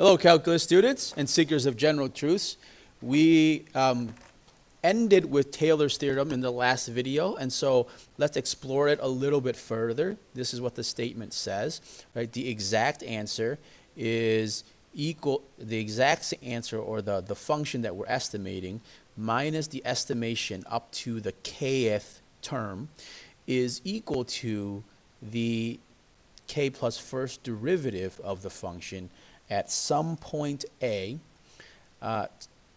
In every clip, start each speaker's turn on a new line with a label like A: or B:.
A: Hello, calculus students and seekers of general truths. We ended with Taylor's theorem in the last video, and so let's explore it a little bit further. This is what the statement says, right? The exact answer is equal, the exact answer, or the function that we're estimating minus the estimation up to the kth term is equal to the k plus first derivative of the function at some point a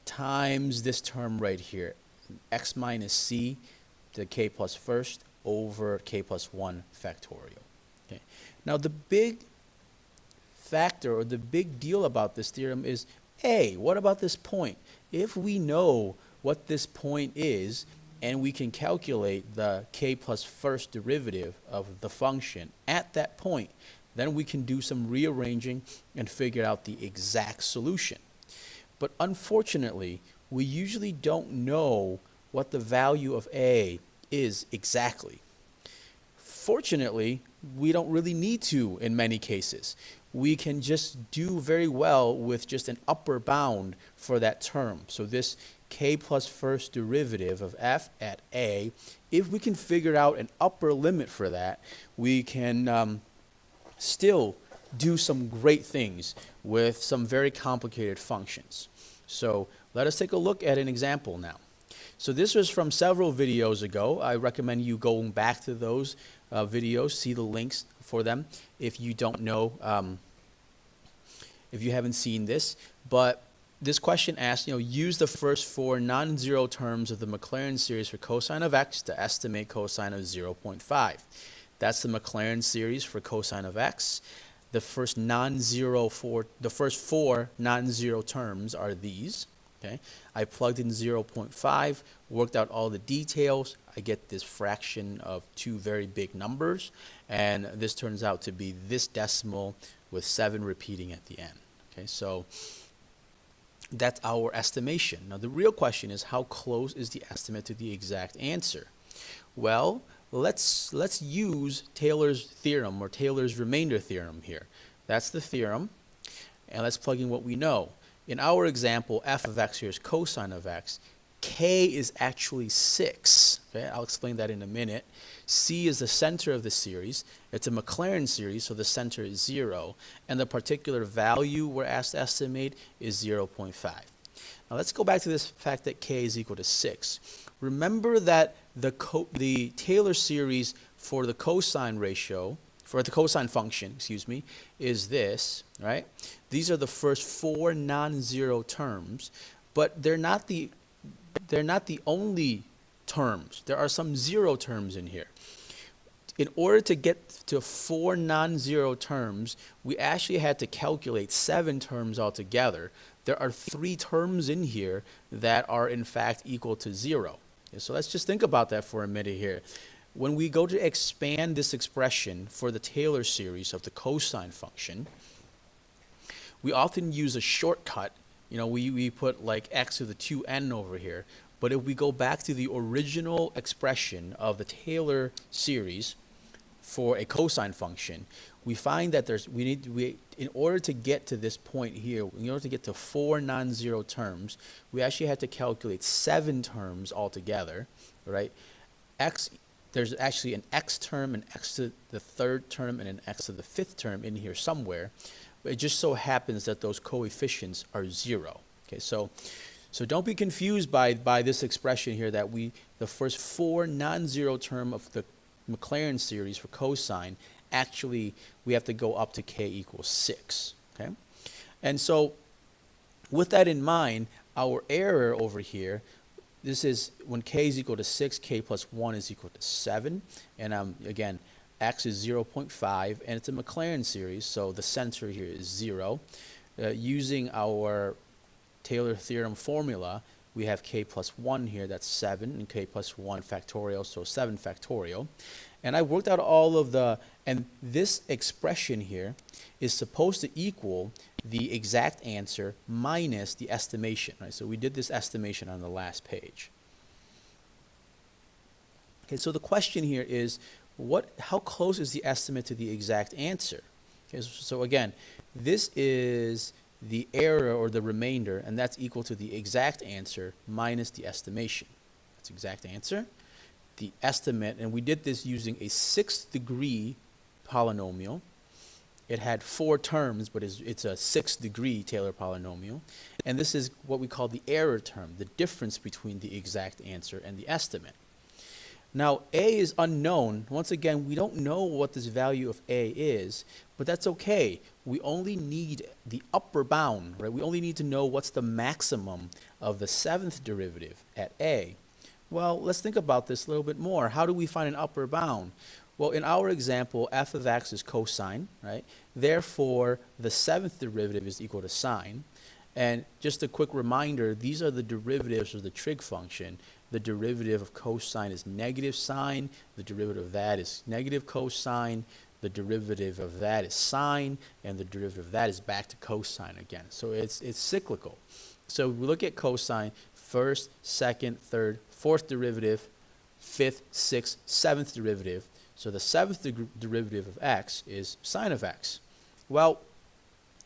A: times this term right here, x minus c, the k plus first, over k plus 1 factorial. Okay. Now the big factor, or the big deal about this theorem is A, what about this point? If we know what this point is, and we can calculate the k plus first derivative of the function at that point, then we can do some rearranging and figure out the exact solution. But unfortunately, we usually don't know what the value of A is exactly. Fortunately, we don't really need to in many cases. We can just do very well with just an upper bound for that term. So this k plus first derivative of f at A, if we can figure out an upper limit for that, we can still do some great things with some very complicated functions. So let us take a look at an example now. So this was from several videos ago. I recommend you going back to those videos, see the links for them if you don't know, if you haven't seen this. But this question asks, use the first four non-zero terms of the Maclaurin series for cosine of x to estimate cosine of 0.5. That's the Maclaurin series for cosine of x. The first four non-zero terms are these. Okay, I plugged in 0.5, worked out all the details. I get this fraction of two very big numbers, and this turns out to be this decimal with 7 repeating at the end. Okay, so that's our estimation. Now the real question is, how close is the estimate to the exact answer? Well, let's use Taylor's theorem, or Taylor's remainder theorem here. That's the theorem, and let's plug in what we know. In our example, f of x here is cosine of x. K is actually 6. Okay, I'll explain that in a minute. C is the center of the series. It's a Maclaurin series, so the center is 0, and the particular value we're asked to estimate is 0.5. Now let's go back to this fact that k is equal to 6. Remember that the Taylor series for the cosine ratio, for the cosine function, excuse me, is this, right? These are the first four non-zero terms, but they're not the only terms. There are some zero terms in here. In order to get to 4 non-zero terms, we actually had to calculate 7 terms altogether. There are 3 terms in here that are in fact equal to 0. So let's just think about that for a minute here. When we go to expand this expression for the Taylor series of the cosine function, we often use a shortcut. We put like x to the 2n over here. But if we go back to the original expression of the Taylor series for a cosine function, we find that in order to get to this point here, in order to get to 4 non-zero terms, we actually had to calculate 7 terms altogether, right? There's actually an x term, an x to the 3rd term, and an x to the 5th term in here somewhere. But it just so happens that those coefficients are 0. Okay, so don't be confused by this expression here that the first 4 non-zero term of the Maclaurin series for cosine, actually we have to go up to k equals 6. Okay, and so with that in mind, our error over here, this is when k is equal to 6, k plus 1 is equal to 7, and again, x is 0.5, and it's a Maclaurin series, so the center here is 0. Using our Taylor theorem formula, we have k plus 1 here, that's 7, and k plus 1 factorial, so 7 factorial. And I worked out all of and this expression here is supposed to equal the exact answer minus the estimation, right? So we did this estimation on the last page. Okay, so the question here is, how close is the estimate to the exact answer? Okay, so again, this is the error or the remainder, and that's equal to the exact answer minus the estimation. That's exact answer, the estimate, and we did this using a 6th degree polynomial. It had 4 terms, but it's a 6th degree Taylor polynomial. And this is what we call the error term, the difference between the exact answer and the estimate. Now, A is unknown. Once again, we don't know what this value of A is, but that's okay. We only need the upper bound, right? We only need to know what's the maximum of the 7th derivative at A. Well, let's think about this a little bit more. How do we find an upper bound? Well, in our example, f of x is cosine, right? Therefore, the 7th derivative is equal to sine. And just a quick reminder, these are the derivatives of the trig function. The derivative of cosine is negative sine. The derivative of that is negative cosine. The derivative of that is sine. And the derivative of that is back to cosine again. So it's cyclical. So we look at cosine, 1st, 2nd, 3rd, 4th derivative, 5th, 6th, 7th derivative. So the 7th derivative of x is sine of x. Well,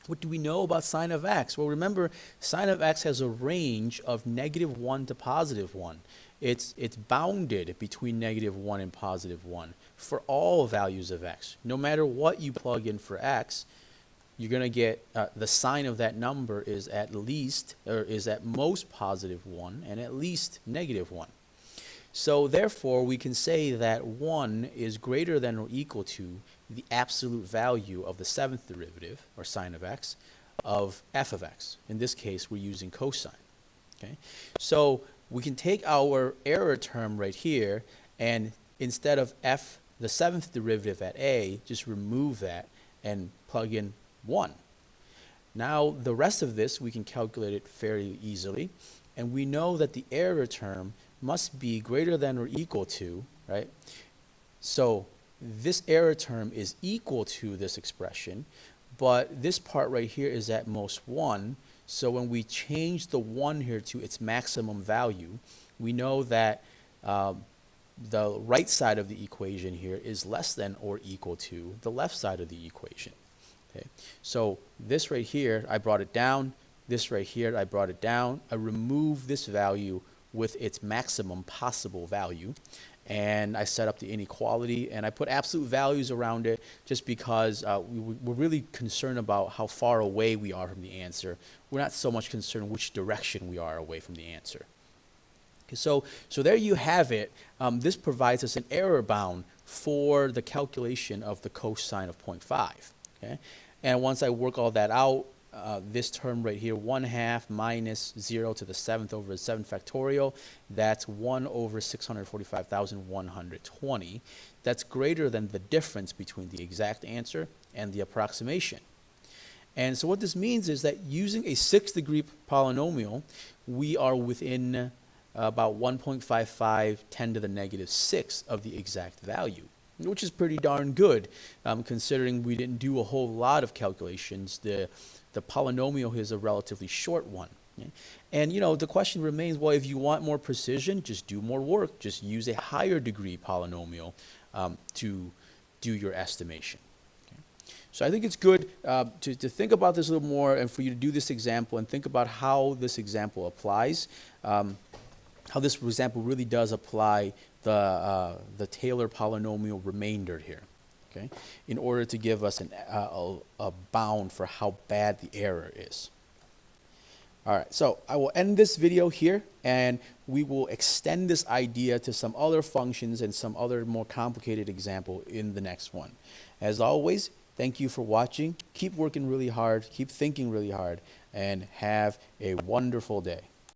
A: what do we know about sine of x? Well, remember, sine of x has a range of -1 to +1. It's bounded between -1 and +1 for all values of x. No matter what you plug in for x, you're going to get the sign of that number is at least, or is at most +1 and at least -1. So therefore, we can say that 1 is greater than or equal to the absolute value of the 7th derivative, or sine of x, of f of x. In this case, we're using cosine. Okay? So we can take our error term right here, and instead of f, the 7th derivative at a, just remove that and plug in 1. Now, the rest of this, we can calculate it fairly easily, and we know that the error term must be greater than or equal to, right? So this error term is equal to this expression, but this part right here is at most 1. So when we change the 1 here to its maximum value, we know that the right side of the equation here is less than or equal to the left side of the equation. Okay? So this right here, I brought it down. This right here, I brought it down. I removed this value with its maximum possible value, and I set up the inequality, and I put absolute values around it just because we're really concerned about how far away we are from the answer. We're not so much concerned which direction we are away from the answer. Okay, so there you have it. This provides us an error bound for the calculation of the cosine of 0.5. Okay? And once I work all that out, this term right here, 1/2 minus 0 to the 7th over 7 factorial, that's 1 over 645,120. That's greater than the difference between the exact answer and the approximation. And so what this means is that using a 6th degree polynomial, we are within about 1.55 10 to the -6 of the exact value, which is pretty darn good, considering we didn't do a whole lot of calculations. The polynomial here is a relatively short one. Okay? And you know, the question remains, well, if you want more precision, just do more work. Just use a higher degree polynomial to do your estimation. Okay? So I think it's good to think about this a little more, and for you to do this example and think about how this example applies, how this example really does apply the Taylor polynomial remainder here. Okay, in order to give us a bound for how bad the error is. All right, so I will end this video here, and we will extend this idea to some other functions and some other more complicated example in the next one. As always, thank you for watching. Keep working really hard, keep thinking really hard, and have a wonderful day.